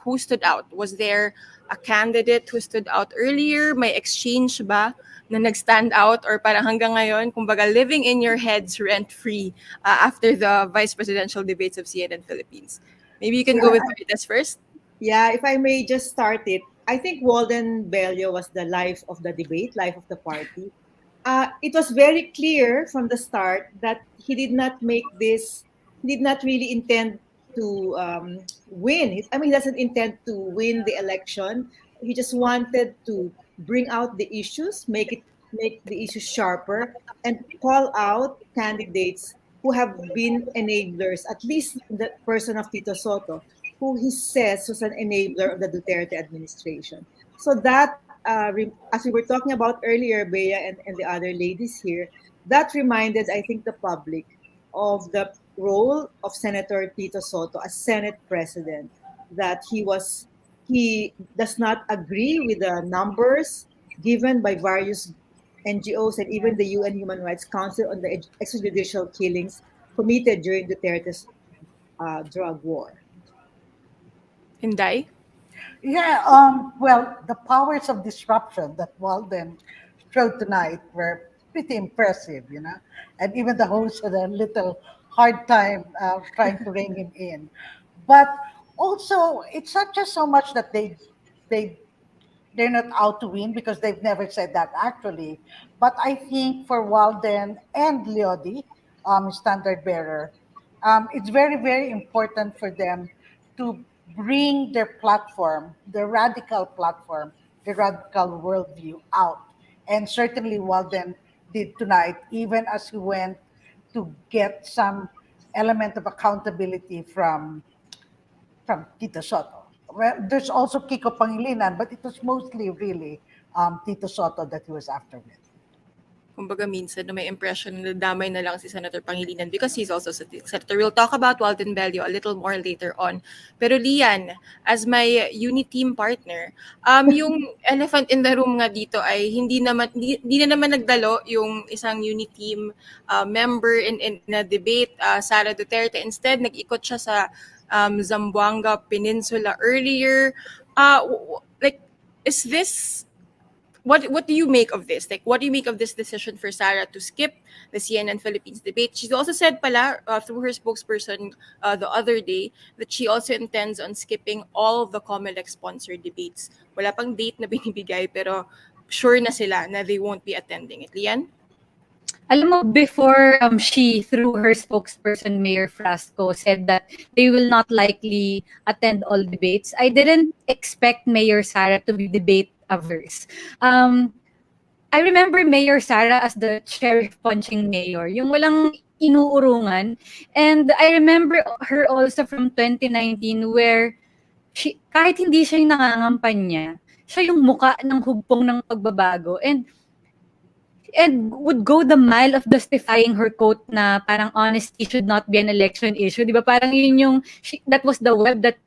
who stood out? Was there a candidate who stood out earlier? May exchange ba na nag-stand out, or parang hanggang ngayon, kumbaga living in your heads rent-free after the vice presidential debates of CNN Philippines? Maybe you can go with Marites first. Yeah, if I may just start it, I think Walden Bello was the life of the debate, life of the party. It was very clear from the start that he did not make this, he did not really intend to win. I mean, he doesn't intend to win the election. He just wanted to bring out the issues, make the issues sharper, and call out candidates who have been enablers, at least the person of Tito Soto, who he says was an enabler of the Duterte administration. So that, as we were talking about earlier, Bea and the other ladies here, that reminded, I think, the public of the role of Senator Tito Soto as Senate President, that he does not agree with the numbers given by various NGOs and even the UN Human Rights Council on the extrajudicial killings committed during Duterte's drug war. Inday? Yeah, well, the powers of disruption that Walden showed tonight were pretty impressive, you know, and even the host had a little hard time trying to rein him in. But also, it's not just so much that they they're not out to win because they've never said that actually. But I think for Walden and Leody, standard bearer, it's very important for them to bring their platform, the radical worldview out. And certainly Walden did tonight, even as he went to get some element of accountability from Tito Soto. Well, there's also Kiko Pangilinan, but it was mostly really Tito Soto that he was after with. Kumbaga minsan no, may impression na damay na lang si Senator Pangilinan because he's also senator. We'll talk about Walden Bello a little more later on. Pero Lian, as my uni team partner, yung elephant in the room nga dito ay hindi na naman nagdalo yung isang uni team member in a debate, Sara Duterte. Instead, nag-ikot siya sa Zamboanga Peninsula earlier. Like, is this what do you make of this? Like, what do you make of this decision for Sara to skip the CNN Philippines debate? She also said pala through her spokesperson the other day that she also intends on skipping all of the COMELEC-sponsored debates. Wala pang date na binibigay pero sure na sila na they won't be attending it. Lian? Alam mo, before she, through her spokesperson, Mayor Frasco, said that they will not likely attend all debates, I didn't expect Mayor Sara to be debate averse. I remember Mayor Sara as the sheriff punching mayor, yung walang inuurungan. And I remember her also from 2019 where kahit hindi siya yung nangangampanya, siya yung muka ng hugpong ng pagbabago. And would go the mile of justifying her quote na parang honesty should not be an election issue. Di ba? Parang yun yung, that was the web that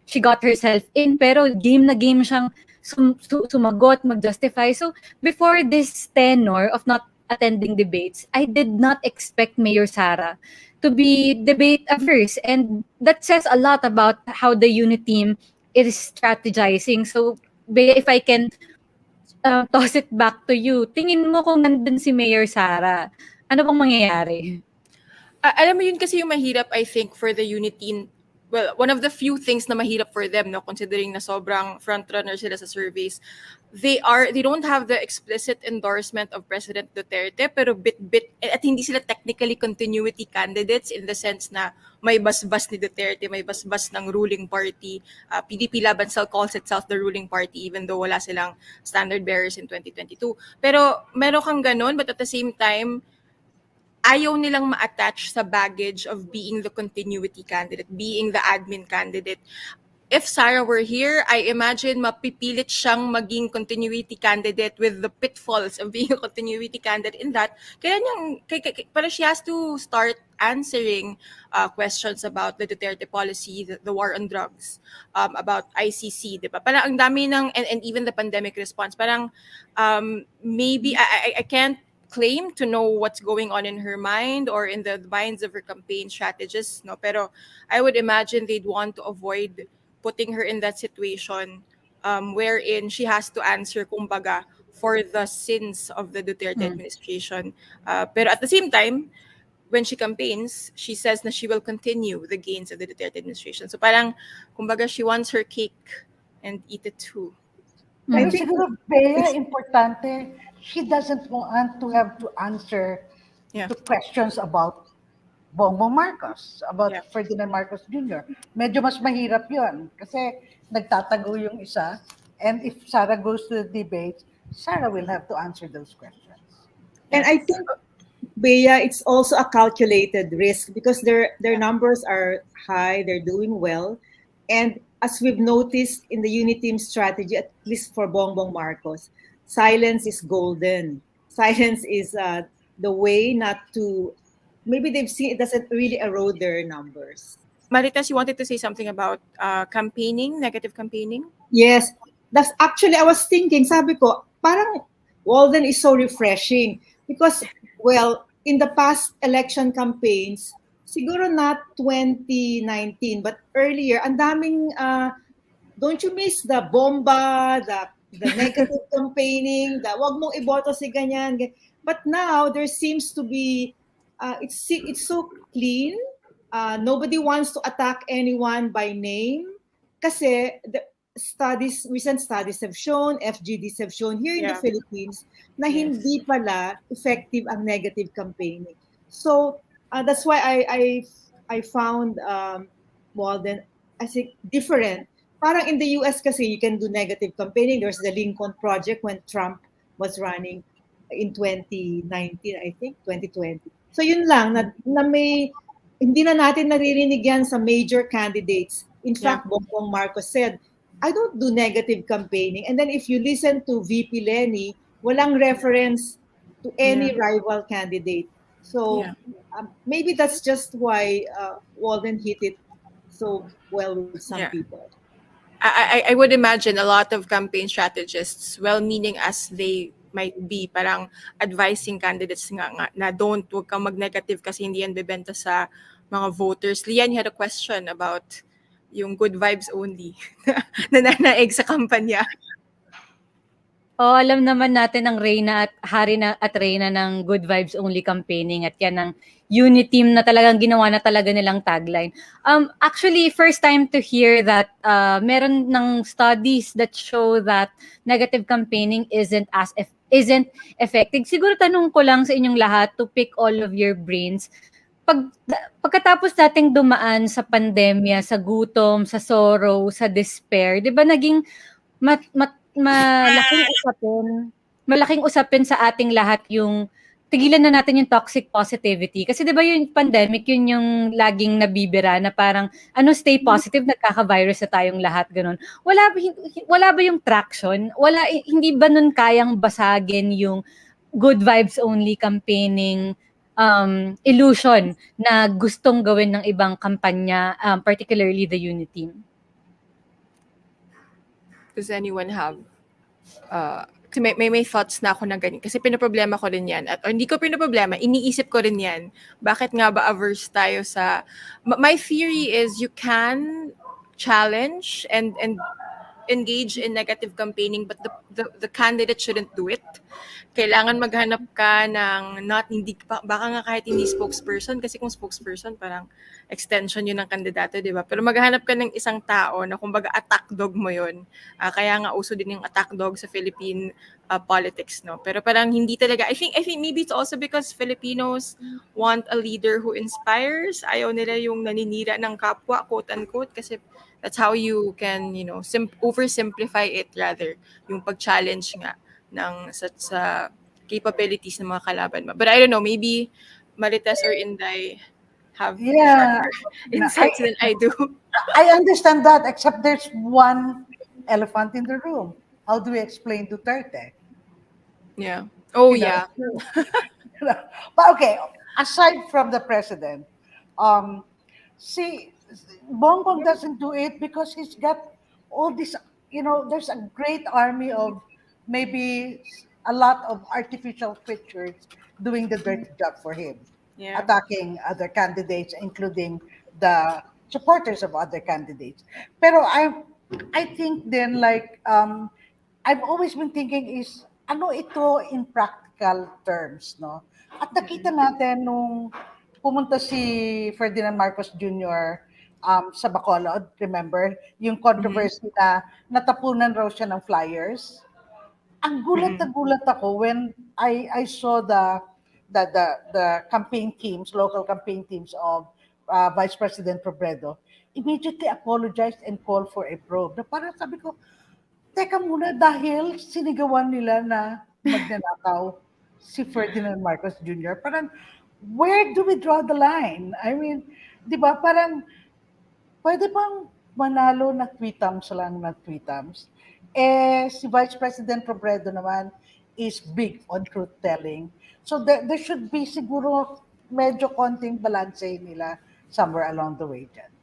she got herself in. Pero game na game siyang sumagot, mag-justify. So before this tenor of not attending debates, I did not expect Mayor Sara to be debate averse. And that says a lot about how the unit team is strategizing. So Bea, if I can toss it back to you. Tingin mo kung nandun si Mayor Sara, ano bang mangyayari? Alam mo yun kasi yung mahirap, I think, for the unity. Well, one of the few things na mahirap for them, no, considering na sobrang frontrunner sila sa surveys, they don't have the explicit endorsement of President Duterte, pero bit at hindi sila technically continuity candidates in the sense na may basbas ni Duterte, may basbas ng ruling party. PDP Laban still calls itself the ruling party even though wala silang standard bearers in 2022. Pero meron kang ganun, but at the same time, ayaw nilang ma-attach sa baggage of being the continuity candidate, being the admin candidate. If Sara were here, I imagine mapipilit siyang maging continuity candidate with the pitfalls of being a continuity candidate in that. Kaya parang she has to start answering questions about the Duterte policy, the war on drugs, about ICC, di ba? Parang ang dami and even the pandemic response. Parang maybe, I can't claim to know what's going on in her mind or in the minds of her campaign strategists, no? Pero I would imagine they'd want to avoid putting her in that situation wherein she has to answer, kumbaga, for the sins of the Duterte administration. Pero at the same time, when she campaigns, she says na she will continue the gains of the Duterte administration. So parang, kumbaga, she wants her cake and eat it too. I Pero think siguro, Bea, importante, she doesn't want to have to answer Yeah. to questions about Bongbong Marcos, Yeah. about Ferdinand Marcos Jr. Medyo mas mahirap yun kasi nagtatago yung isa, and if Sara goes to the debate, Sara will have to answer those questions. And I think, Bea, it's also a calculated risk because their numbers are high, they're doing well. And as we've noticed in the Uniteam strategy, at least for Bongbong Marcos, silence is golden. Silence is the way not to, maybe they've seen it doesn't really erode their numbers. Marites, you wanted to say something about campaigning, negative campaigning? Yes, that's actually, I was thinking, sabi ko, parang Walden is so refreshing because, well, in the past election campaigns, siguro not 2019, but earlier, ang daming, don't you miss the bomba, the negative campaigning, the wag mong iboto si ganyan. But now, there seems to be, it's so clean. Nobody wants to attack anyone by name. Kasi recent studies have shown, FGDs have shown here in the Yeah. Philippines na Yes. hindi pala effective ang negative campaigning. So that's why I found Walden, I think, different. Parang in the US kasi you can do negative campaigning. There's the Lincoln Project when Trump was running in 2019, I think, 2020. So yun lang, na may, hindi na natin naririnig yan sa major candidates. In fact, Bongbong Marcos said, I don't do negative campaigning. And then if you listen to VP Lenny, walang reference to any rival candidate. So maybe that's just why Walden hit it so well with some Yeah. people. I would imagine a lot of campaign strategists, well-meaning as they might be, parang advising candidates nga na wag kang mag-negative kasi hindi yan bebenta sa mga voters. Lian, you had a question about yung good vibes only na nanaig sa kampanya. Oh, alam naman natin ang reyna at hari na at reyna ng good vibes only campaigning at yan ang Uniteam na talagang ginawa na talaga nilang tagline. Actually, first time to hear that meron ng studies that show that negative campaigning isn't effective. Siguro tanong ko lang sa inyong lahat to pick all of your brains. Pagkatapos nating dumaan sa pandemya, sa gutom, sa sorrow, sa despair, 'di ba naging malaking usapin sa ating lahat yung tigilan na natin yung toxic positivity. Kasi 'di ba yung pandemic, yun yung laging nabibira na parang stay positive, nagkaka-virus na tayong lahat, ganun. Wala ba yung traction? Hindi ba nun kayang basagin yung good vibes only campaigning illusion na gustong gawin ng ibang kampanya, particularly the Uniteam? Does anyone have kasi may thoughts na ako na ganyan. Kasi pinoproblema ko rin yan. At hindi ko pinoproblema, iniisip ko rin yan. Bakit nga ba averse tayo sa... My theory is you can challenge and engage in negative campaigning, but the candidate shouldn't do it. Kailangan maghanap ka ng baka nga kahit hindi spokesperson, kasi kung spokesperson parang extension yun ng kandidato, di ba? Pero maghanap ka ng isang tao na kumbaga attack dog mo yun. Kaya nga uso din yung attack dog sa Philippine politics, no? Pero parang hindi talaga, I think maybe it's also because Filipinos want a leader who inspires. Ayaw nila yung naninira ng kapwa, quote unquote, kasi that's how you can, oversimplify it rather, yung pag-challenge nga ng sa capabilities ng mga kalaban mo. But I don't know, maybe Marites or Inday have sharper insights than I do. I understand that, except there's one elephant in the room. How do we explain Duterte? Yeah. Oh, You know? yeah. But okay, aside from the president, see, Bongbong doesn't do it because he's got all this, there's a great army of maybe a lot of artificial creatures doing the dirty job for him, Yeah. attacking other candidates, including the supporters of other candidates. Pero I think then like I've always been thinking is ano ito in practical terms, no? At nakita natin nung pumunta si Ferdinand Marcos Jr. Sa Bacolod, remember? Yung Mhm. controversy na natapunan raw siya ng flyers. Ang gulat na Mhm. gulat ako when I saw the campaign teams, local campaign teams of Vice President Robredo immediately apologized and called for a probe. Na parang sabi ko, teka muna, dahil sinigawan nila na magnanakaw si Ferdinand Marcos Jr., parang, where do we draw the line? I mean, di ba, parang, pwede bang manalo na tweetams lang na tweetams? Eh, si Vice President Robredo naman is big on truth-telling. So there should be siguro medyo konting balanse nila somewhere along the way dyan.